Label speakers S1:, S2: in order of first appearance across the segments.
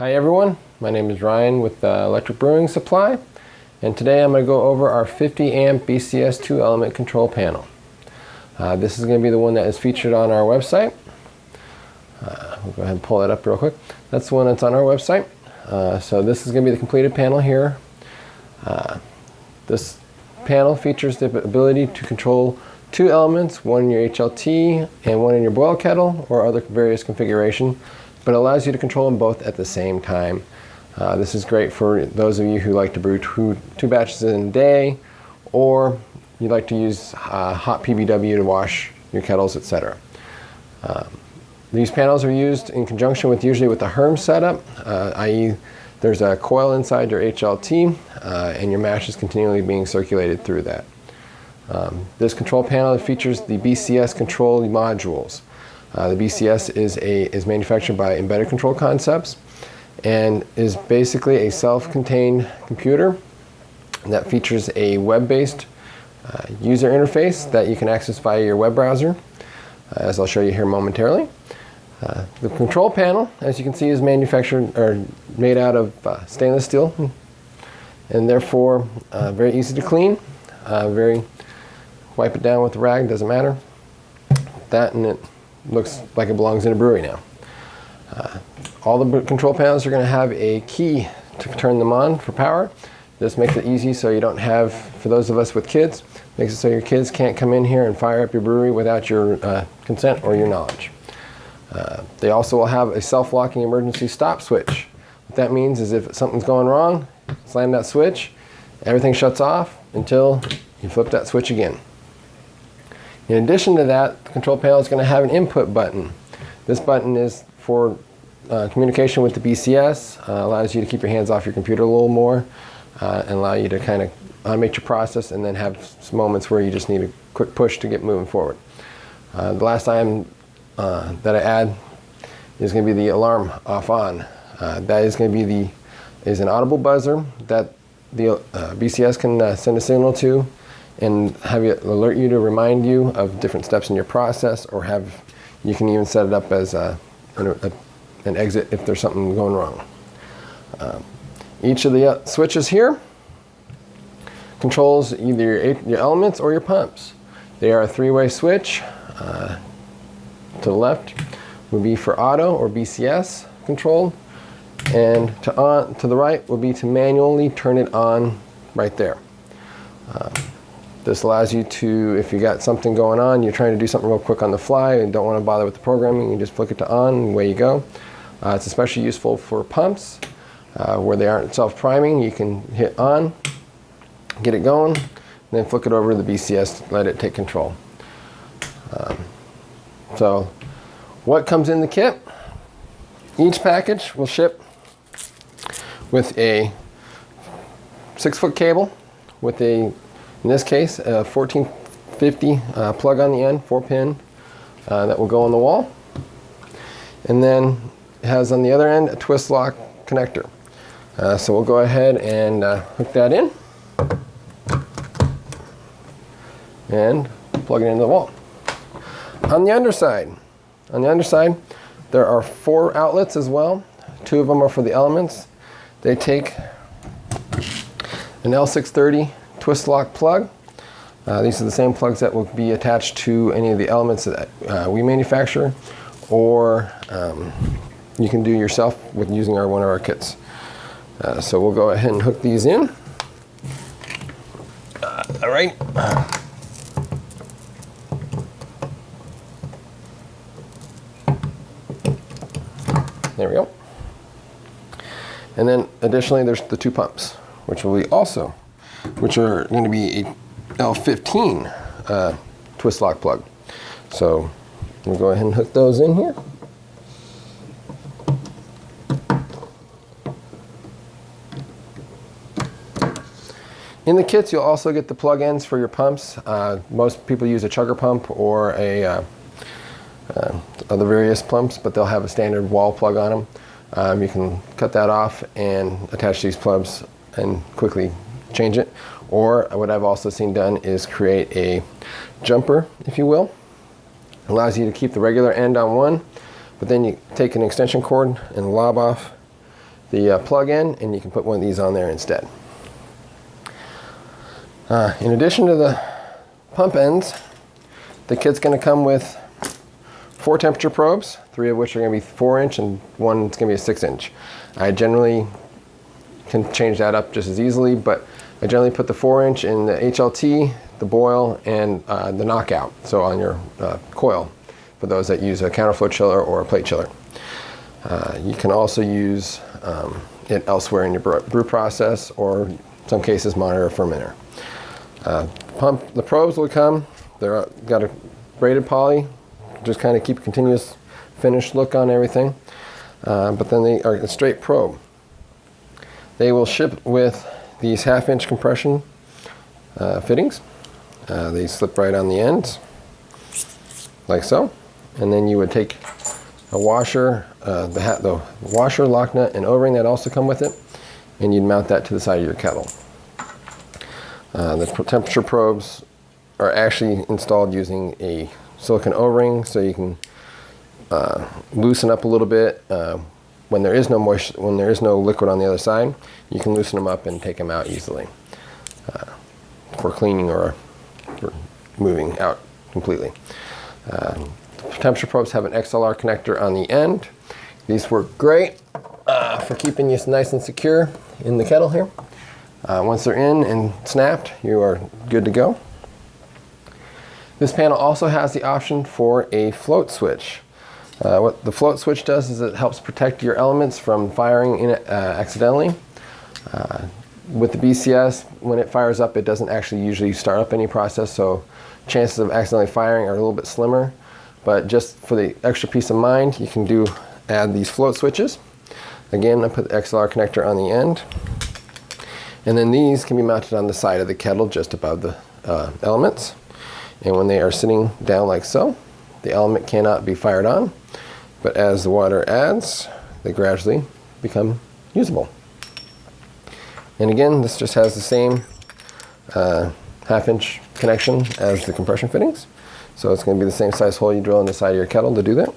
S1: Hi everyone, my name is Ryan with Electric Brewing Supply, and today I'm going to go over our 50 amp BCS 2 element control panel. This is going to be the one that is featured on our website. We'll go ahead and pull that up real quick. That's the one that's on our website. So this is going to be the completed panel here. This panel features the ability to control two elements, one in your HLT and one in your boil kettle or other various configuration, but allows you to control them both at the same time. This is great for those of you who like to brew two batches in a day, or you like to use hot PBW to wash your kettles, etc. These panels are used in conjunction with usually with the Herm setup, i.e. there's a coil inside your HLT and your mash is continually being circulated through that. This control panel features the BCS control modules. The BCS is manufactured by Embedded Control Concepts and is basically a self-contained computer that features a web-based user interface that you can access via your web browser, as I'll show you here momentarily. The control panel, as you can see, is manufactured or made out of stainless steel, and therefore very easy to clean. Wipe it down with a rag, doesn't matter. That, and it looks like it belongs in a brewery now. All the control panels are going to have a key to turn them on for power. This makes it easy so you don't have, for those of us with kids, makes it so your kids can't come in here and fire up your brewery without your consent or your knowledge. They also will have a self-locking emergency stop switch. What that means is if something's going wrong, slam that switch, everything shuts off until you flip that switch again. In addition to that, the control panel is going to have an input button. This button is for communication with the BCS, allows you to keep your hands off your computer a little more, and allow you to kind of automate your process and then have some moments where you just need a quick push to get moving forward. The last item that I add is going to be the alarm off on. That is going to be an audible buzzer that the BCS can send a signal to and have it alert you to remind you of different steps in your process, or you can even set it up as an exit if there's something going wrong. Each of the switches here controls either your elements or your pumps. They are a three-way switch. To the left would be for auto or BCS control, and to the right would be to manually turn it on right there. This allows you to, if you got something going on, you're trying to do something real quick on the fly and don't want to bother with the programming, you just flick it to on and away you go. It's especially useful for pumps where they aren't self-priming. You can hit on, get it going, and then flick it over to the BCS to let it take control. So what comes in the kit? Each package will ship with a 6-foot cable with in this case, a 1450 plug on the end, 4-pin, that will go on the wall. And then it has on the other end a twist lock connector. So we'll go ahead and hook that in and plug it into the wall. On the underside, there are 4 outlets as well. 2 of them are for the elements. They take an L630 twist lock plug. These are the same plugs that will be attached to any of the elements that we manufacture, or you can do yourself with using one of our kits. So we'll go ahead and hook these in. All right. There we go. And then additionally, there's the 2 pumps, which are going to be a L15 twist lock plug. So we'll go ahead and hook those in here. In the kits, you'll also get the plug ends for your pumps. Most people use a chugger pump or other various pumps, but they'll have a standard wall plug on them. You can cut that off and attach these plugs and quickly change it. Or what I've also seen done is create a jumper, if you will. It allows you to keep the regular end on one, but then you take an extension cord and lob off the plug in, and you can put one of these on there instead. In addition to the pump ends, the kit's going to come with 4 temperature probes, 3 of which are going to be 4-inch and 1 is going to be a 6-inch. I generally can change that up just as easily, but I generally put the 4-inch in the HLT, the boil, and the knockout, so on your coil, for those that use a counterflow chiller or a plate chiller. You can also use it elsewhere in your brew process, or in some cases monitor a fermenter. The probes will come, they're got a braided poly, just kind of keep a continuous finished look on everything, but then they are a straight probe. They will ship with these 1/2-inch compression fittings. They slip right on the ends, like so, and then you would take a washer, the washer, lock nut, and O-ring that also come with it, and you'd mount that to the side of your kettle. The temperature probes are actually installed using a silicone O-ring, so you can loosen up a little bit when there is no moisture, when there is no liquid on the other side. You can loosen them up and take them out easily for cleaning or for moving out completely. Temperature probes have an XLR connector on the end. These work great for keeping you nice and secure in the kettle here. Once they're in and snapped, you are good to go. This panel also has the option for a float switch. What the float switch does is it helps protect your elements from firing in it accidentally. With the BCS, when it fires up, it doesn't actually usually start up any process, so chances of accidentally firing are a little bit slimmer. But just for the extra peace of mind, you can add these float switches. Again, I put the XLR connector on the end. And then these can be mounted on the side of the kettle just above the elements. And when they are sitting down like so, the element cannot be fired on, but as the water adds, they gradually become usable. And again, this just has the same 1/2-inch connection as the compression fittings. So it's going to be the same size hole you drill in the side of your kettle to do that.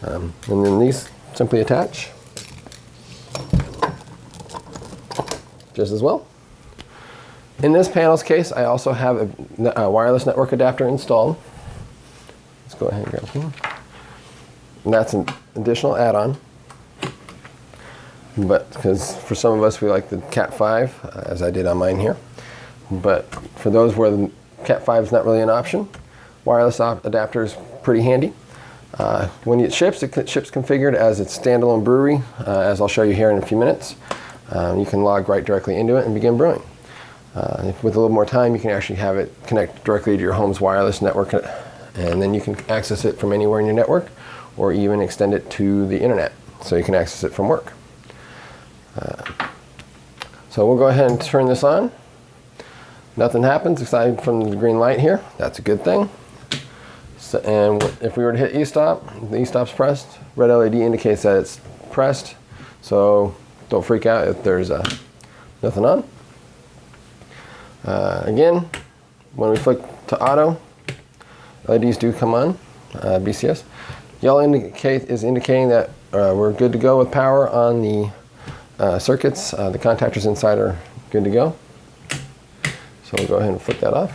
S1: And then these simply attach just as well. In this panel's case, I also have a wireless network adapter installed. Let's go ahead and grab one. And that's an additional add-on. But because for some of us, we like the Cat 5, as I did on mine here. But for those where the Cat 5 is not really an option, wireless adapter is pretty handy. When it ships configured as its standalone brewery, as I'll show you here in a few minutes. You can log right directly into it and begin brewing. With a little more time, you can actually have it connect directly to your home's wireless network, and then you can access it from anywhere in your network, or even extend it to the internet, so you can access it from work. So we'll go ahead and turn this on. Nothing happens aside from the green light here. That's a good thing. So, and if we were to hit e-stop, the e-stop's pressed. Red LED indicates that it's pressed, so don't freak out if there's nothing on. Again, when we flick to auto, LEDs do come on, BCS. Yellow is indicating that we're good to go with power on the circuits. The contactors inside are good to go. So we'll go ahead and flick that off.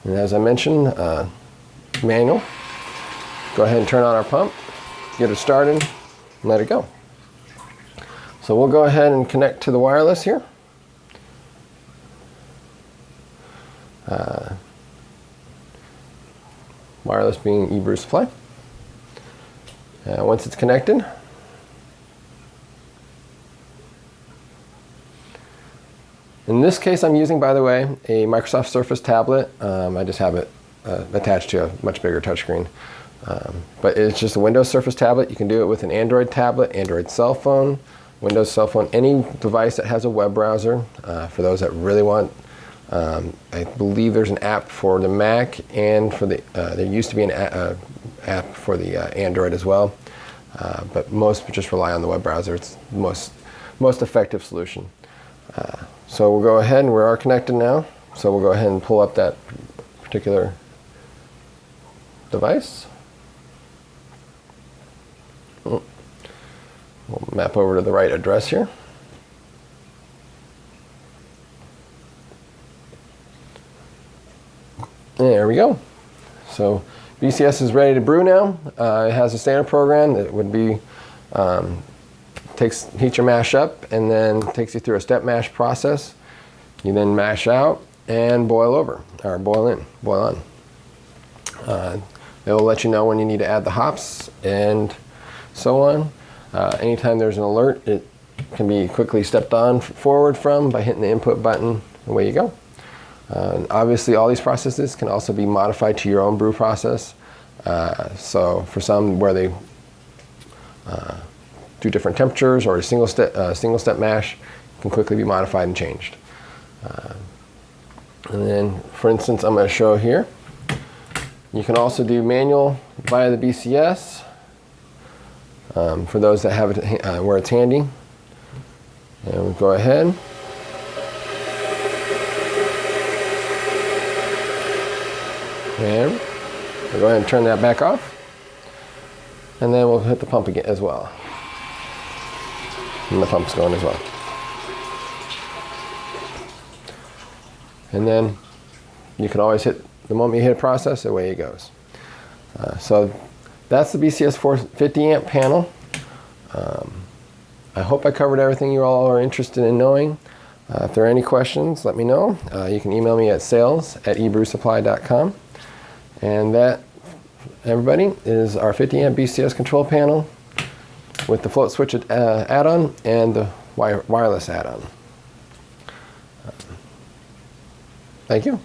S1: And as I mentioned, manual. Go ahead and turn on our pump, get it started, and let it go. So we'll go ahead and connect to the wireless here. Wireless being eBrew Supply. Once it's connected, in this case I'm using, by the way, a Microsoft Surface tablet. I just have it attached to a much bigger touchscreen. But it's just a Windows Surface tablet. You can do it with an Android tablet, Android cell phone, Windows cell phone, any device that has a web browser. For those that really want, I believe there's an app for the Mac, and for the there used to be an app for the Android as well. But most just rely on the web browser. It's the most effective solution. So we'll go ahead, and we are connected now. So we'll go ahead and pull up that particular device. We'll map over to the right address here. There we go. So BCS is ready to brew now. It has a standard program that would be heats your mash up and then takes you through a step mash process. You then mash out and boil over, or boil on. It will let you know when you need to add the hops and so on. Anytime there's an alert, it can be quickly stepped on forward from by hitting the input button. Away you go. Obviously, all these processes can also be modified to your own brew process. So for some where they do different temperatures or a single step mash can quickly be modified and changed. And then, for instance, I'm going to show here. You can also do manual via the BCS for those that have it where it's handy. And we'll go ahead. And we'll go ahead and turn that back off. And then we'll hit the pump again as well. And the pump's going as well. And then you can always hit, the moment you hit process, away it goes. So that's the BCS 450 amp panel. I hope I covered everything you all are interested in knowing. If there are any questions, let me know. You can email me at sales@ebrewsupply.com. And that, everybody, is our 50 amp BCS control panel with the float switch add-on and the wireless add-on. Thank you.